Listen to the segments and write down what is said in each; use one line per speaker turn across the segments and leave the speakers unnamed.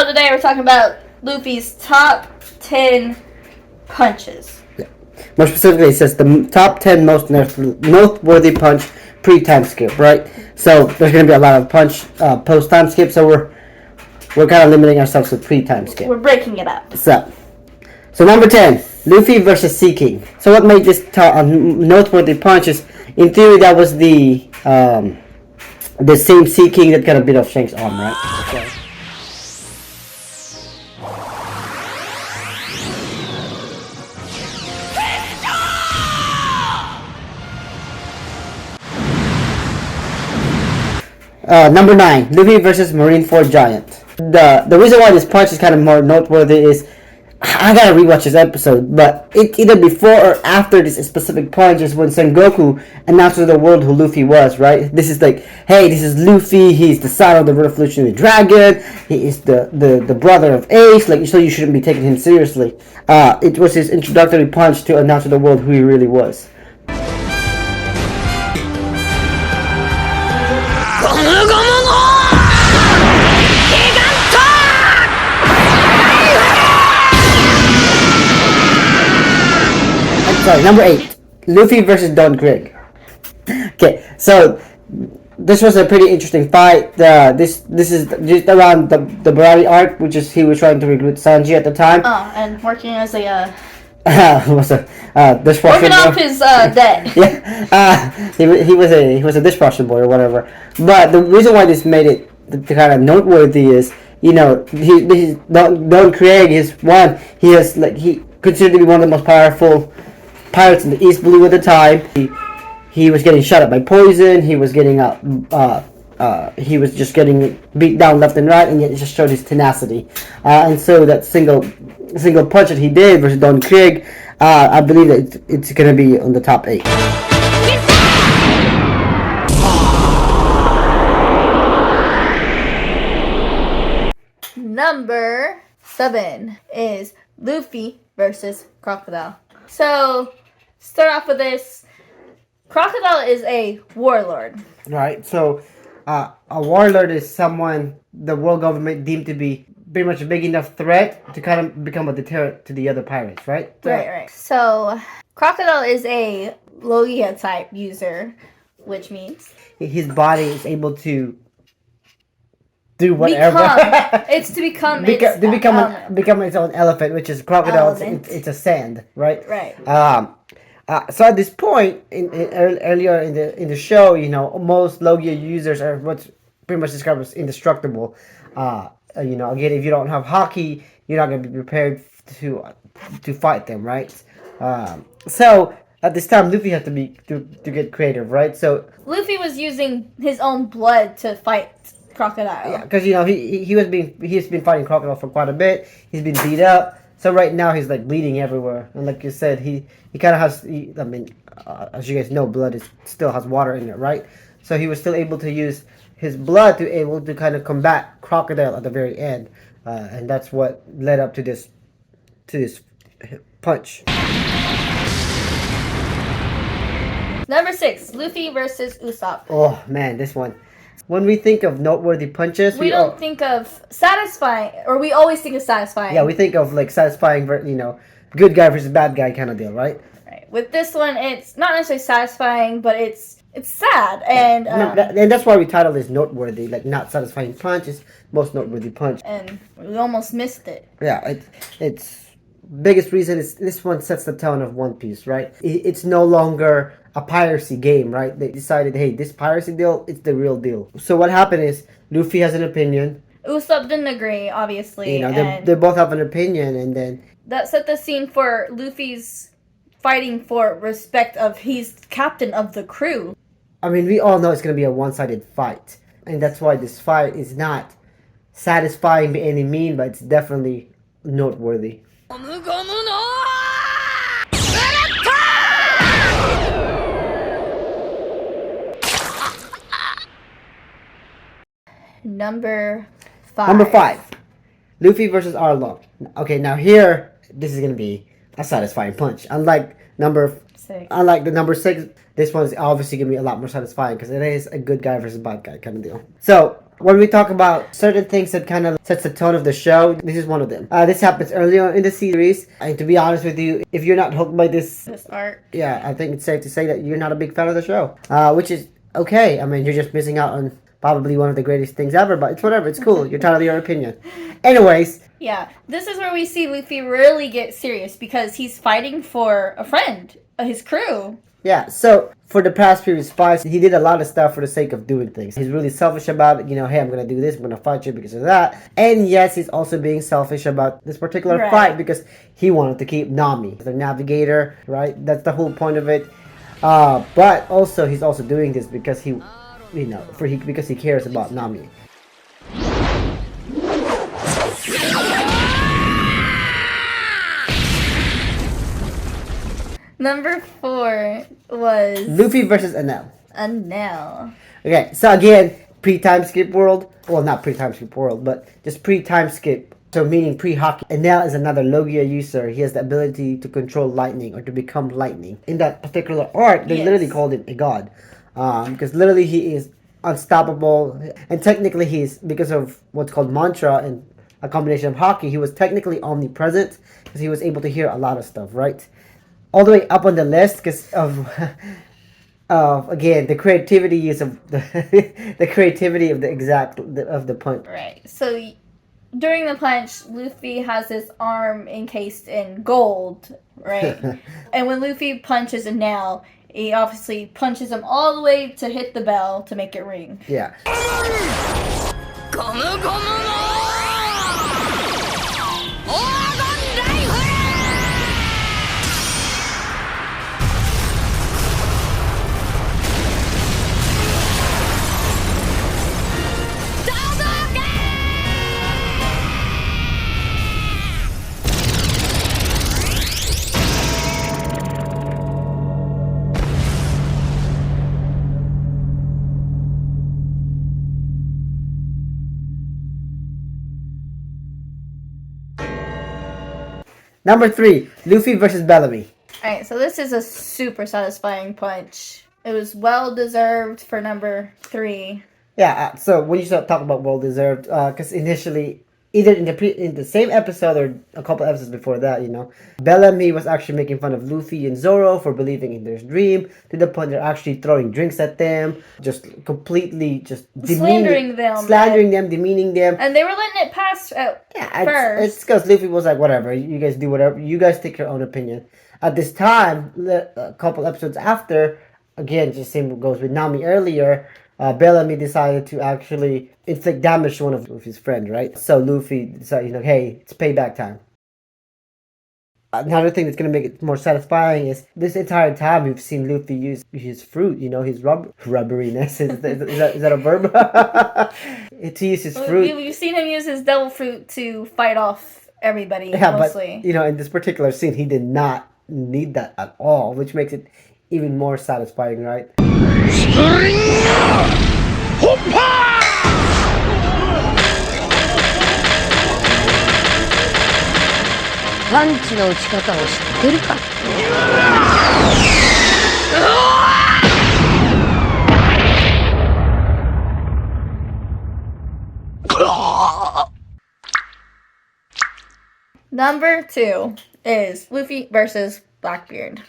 So today we're talking about Luffy's top 10 punches.
Yeah. More specifically, it says the top 10 most noteworthy punch pre-time skip, right? So there's going to be a lot of punch post-time skip, so we're kind of limiting ourselves to pre-time skip.
We're breaking it up.
So number 10, Luffy versus Sea King. So what made this noteworthy punch is, in theory, that was the same Sea King that kind of bit off Shanks' arm, right? Okay. Number 9, Luffy versus Marineford Giant. The reason why this punch is kind of more noteworthy is, I gotta rewatch this episode, but it either before or after this specific punch is when Sengoku announced to the world who Luffy was, right? This is like, hey, this is Luffy, he's the son of the Revolutionary Dragon, he is the brother of Ace, like, so you shouldn't be taking him seriously. It was his introductory punch to announce to the world who he really was. Sorry, number 8, Luffy versus Don Krieg. Okay, so this was a pretty interesting fight. This is just around the Bellamy arc, which is he was trying to recruit Sanji at the time.
Oh, and working as a
dishwasher
working off his debt.
Yeah, he was a dishwasher boy or whatever. But the reason why this made it the kind of noteworthy is, you know, Don Krieg is one. He considered to be one of the most powerful pirates in the East Blue at the time. He was getting shot at by poison. He was getting he was just getting beat down left and right, and yet it just showed his tenacity. And so that single punch that he did versus Don Krieg, I believe that it's gonna be on the top 8.
Number 7 is Luffy versus Crocodile. So, start off with this. Crocodile is a warlord.
Right, so a warlord is someone the world government deemed to be pretty much a big enough threat to kind of become a deterrent to the other pirates, right?
Right. So, Crocodile is a Logia type user, which means
his body is able to do whatever.
become
its own elephant, which is crocodile. It's a sand, right?
Right.
So at this point, earlier in the show, you know, most Logia users are what's pretty much described as indestructible. You know, again, if you don't have hockey, you're not going to be prepared to fight them, right? So at this time, Luffy had to get creative, right? So
Luffy was using his own blood to fight Crocodile.
Yeah, because you know he's been fighting Crocodile for quite a bit. He's been beat up, so right now he's like bleeding everywhere. And like you said, he kind of has. As you guys know, blood still has water in it, right? So he was still able to use his blood to able to kind of combat Crocodile at the very end, and that's what led up to this punch.
Number 6, Luffy versus Usopp.
Oh man, this one. When we think of noteworthy punches,
we don't think of satisfying, or we always think of satisfying.
Yeah, we think of like satisfying, you know, good guy versus bad guy kind of deal, right?
Right. With this one, it's not necessarily satisfying, but it's sad, and
and that's why we titled this noteworthy, like not satisfying punch is most noteworthy punch.
And we almost missed it.
Yeah, it's biggest reason is this one sets the tone of One Piece, right? It's no longer a piracy game, right? They decided, hey, this piracy deal, it's the real deal. So what happened is Luffy has an opinion.
Usopp didn't agree, obviously.
You know, they both have an opinion, and then
that set the scene for Luffy's fighting for respect of he's captain of the crew.
I mean, we all know it's gonna be a one-sided fight, and that's why this fight is not satisfying by any mean, but it's definitely noteworthy.
Number 5.
Number 5, Luffy versus Arlong. Okay, now here, this is gonna be a satisfying punch. Unlike the number 6, this one's obviously gonna be a lot more satisfying because it is a good guy versus bad guy kind of deal. So When we talk about certain things that kind of sets the tone of the show, this is one of them. This happens earlier in the series, and to be honest with you, if you're not hooked by this
arc,
yeah, I think it's safe to say that you're not a big fan of the show, which is okay. I mean, you're just missing out on probably one of the greatest things ever, but it's whatever. It's cool. You're entitled to your opinion. Anyways.
Yeah, this is where we see Luffy really get serious because he's fighting for a friend, his crew.
Yeah, so for the past previous fights, he did a lot of stuff for the sake of doing things. He's really selfish about it. You know, hey, I'm going to do this. I'm going to fight you because of that. And yes, he's also being selfish about this particular fight because he wanted to keep Nami, the navigator, right? That's the whole point of it. But also, he's also doing this because because he cares about Nami.
Number 4 was
Luffy versus Enel.
Enel.
Okay, so again, pre-timeskip world. Well, not pre-timeskip world, but just pre-timeskip. So meaning pre-hockey. Enel is another Logia user. He has the ability to control lightning or to become lightning. In that particular arc, they literally called him a god. Because literally he is unstoppable. And technically he's, because of what's called mantra and a combination of hockey, he was technically omnipresent. Because he was able to hear a lot of stuff, right? All the way up on the list because of again the creativity use of the creativity of the punch.
Right. So during the punch, Luffy has his arm encased in gold, right? And when Luffy punches Enel, he obviously punches him all the way to hit the bell to make it ring.
Yeah. Number 3, Luffy versus Bellamy.
Alright, so this is a super satisfying punch. It was well deserved for number 3.
Yeah, so when you start talking about well deserved, because initially, either in the same episode or a couple episodes before that, Bellamy was actually making fun of Luffy and Zoro for believing in their dream, to the point they're actually throwing drinks at them, just completely
slandering
them, demeaning them.
And they were letting it pass at first.
It's because Luffy was like, whatever, you guys do whatever, you guys take your own opinion. At this time, a couple episodes after, again, just same goes with Nami earlier, Bellamy decided to actually inflict damage to one of Luffy's friends, right? So Luffy decided, hey, it's payback time. Another thing that's going to make it more satisfying is this entire time we've seen Luffy use his fruit, his rubberiness. Is that a verb? To use his fruit.
We've seen him use his devil fruit to fight off everybody, mostly.
But, in this particular scene, he did not need that at all, which makes it even more satisfying, right?
Number 2 is Luffy versus Blackbeard.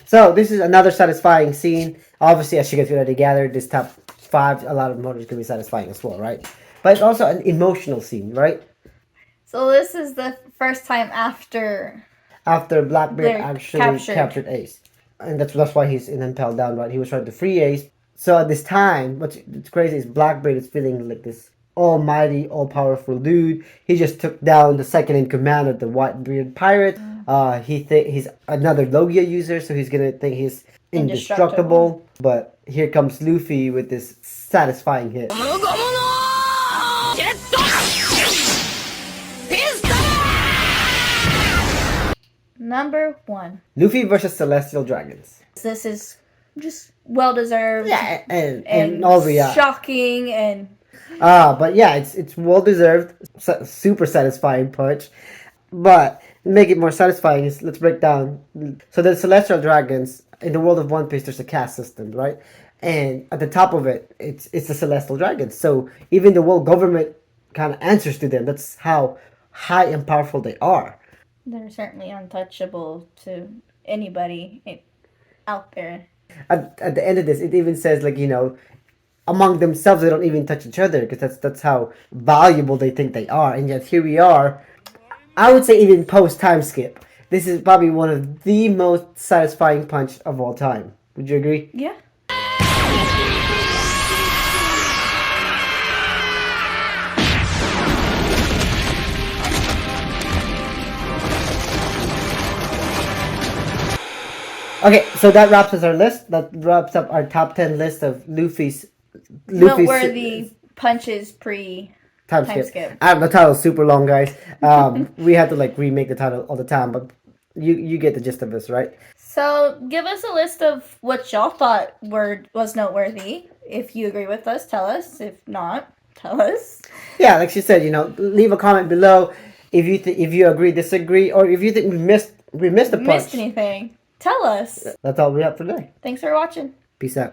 So this is another satisfying scene. Obviously, as you guys get together, this top 5, a lot of motors can be satisfying as well, right? But it's also an emotional scene, right?
So this is the first time after
Blackbeard actually captured Ace. And that's why he's impelled down, right? He was trying to free Ace. So at this time, what's crazy is Blackbeard is feeling like this almighty, all-powerful dude. He just took down the second in command of the Whitebeard pirate. He's another Logia user, so he's gonna think he's indestructible. But here comes Luffy with this satisfying hit.
Number 1.
Luffy versus Celestial Dragons.
This is just well deserved.
Yeah, and all
shocking and.
But yeah, it's well deserved. Super satisfying punch. But to make it more satisfying, let's break down. So the Celestial Dragons in the world of One Piece, there's a caste system, right? and at the top of it, it's the celestial dragon. So even the world government kind of answers to them. That's how high and powerful they are.
They're certainly untouchable to anybody out there.
At the end of this, it even says like among themselves they don't even touch each other because that's how valuable they think they are, and yet here we are. I would say even post time skip, this is probably one of the most satisfying punch of all time. Would you agree?
Yeah.
Okay, so that wraps up our list. That wraps up our top 10 list of Luffy's
Noteworthy punches
time
time
skip.
skip.
The title's super long, guys. We had to like remake the title all the time, but you get the gist of this, right?
So give us a list of what y'all thought was noteworthy. If you agree with us, tell us. If not, tell us.
Yeah, like she said, leave a comment below if you agree, disagree, or if you think we missed a punch.
Missed anything? Tell us.
That's all we have today.
Thanks for watching.
Peace out.